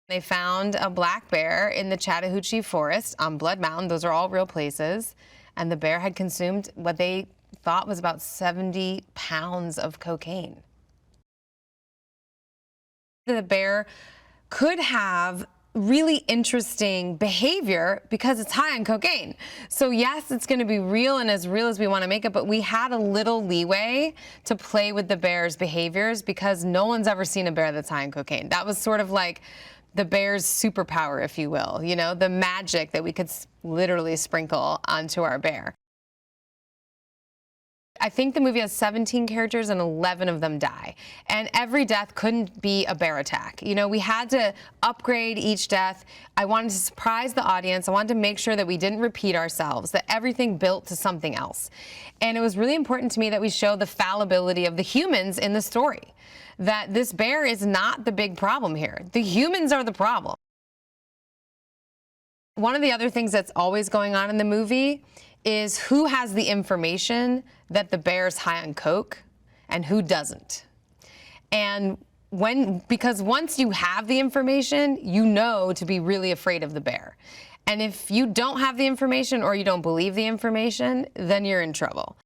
They found a black bear in the Chattahoochee Forest on Blood Mountain. Those are all real places. And the bear had consumed what they thought was about 70 pounds of cocaine. The bear could have really interesting behavior because it's high on cocaine. So yes, it's going to be real and as real as we want to make it, but we had a little leeway to play with the bear's behaviors because no one's ever seen a bear that's high on cocaine. That was sort of like the bear's superpower, if you will, you know, the magic that we could literally sprinkle onto our bear. I think the movie has 17 characters and 11 of them die. And every death couldn't be a bear attack. You know, we had to upgrade each death. I wanted to surprise the audience. I wanted to make sure that we didn't repeat ourselves, that everything built to something else. And it was really important to me that we show the fallibility of the humans in the story, that this bear is not the big problem here. The humans are the problem. One of the other things that's always going on in the movie is who has the information that the bear's high on coke and who doesn't. And because once you have the information, you know to be really afraid of the bear. And if you don't have the information or you don't believe the information, then you're in trouble.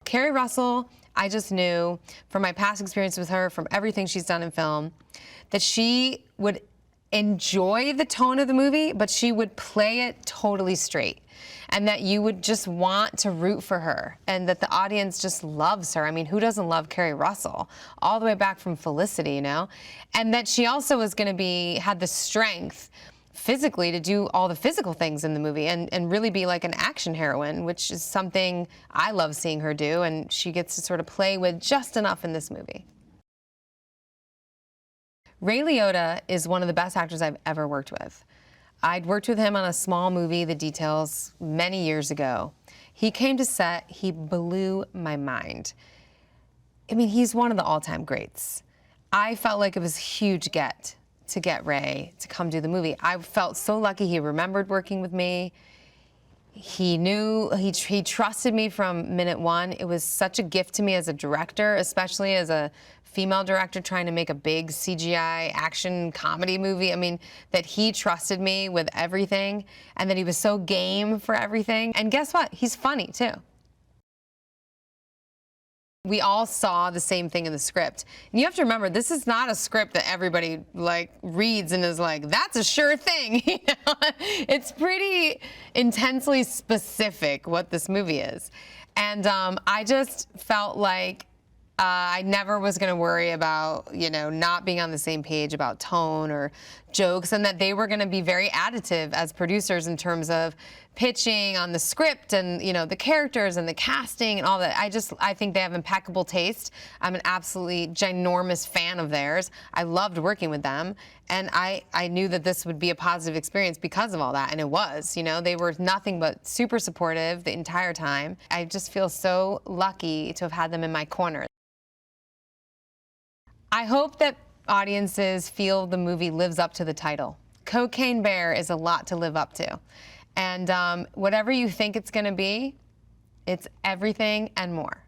Keri Russell, I just knew from my past experience with her, from everything she's done in film, that she would enjoy the tone of the movie, but she would play it totally straight. And that you would just want to root for her, and that the audience just loves her. I mean, who doesn't love Keri Russell? All the way back from Felicity, you know? And that she also was going to had the strength physically to do all the physical things in the movie and really be like an action heroine, which is something I love seeing her do, and she gets to sort of play with just enough in this movie. Ray Liotta is one of the best actors I've ever worked with. I'd worked with him on a small movie, The Details, many years ago. He came to set, he blew my mind. I mean, he's one of the all-time greats. I felt like it was a huge get to get Ray to come do the movie. I felt so lucky he remembered working with me. He knew, he trusted me from minute one. It was such a gift to me as a director, especially as a female director trying to make a big CGI action comedy movie. I mean, that he trusted me with everything and that he was so game for everything. And guess what? He's funny too. We all saw the same thing in the script. And you have to remember, this is not a script that everybody like reads and is like, that's a sure thing. You know? It's pretty intensely specific what this movie is. And I just felt like I never was going to worry about, you know, not being on the same page about tone or jokes, and that they were going to be very additive as producers in terms of pitching on the script and, you know, the characters and the casting and all that. I think they have impeccable taste. I'm an absolutely ginormous fan of theirs. I loved working with them, and I knew that this would be a positive experience because of all that, and it was. You know, they were nothing but super supportive the entire time. I just feel so lucky to have had them in my corner. I hope that audiences feel the movie lives up to the title. Cocaine Bear is a lot to live up to. And whatever you think it's going to be, it's everything and more.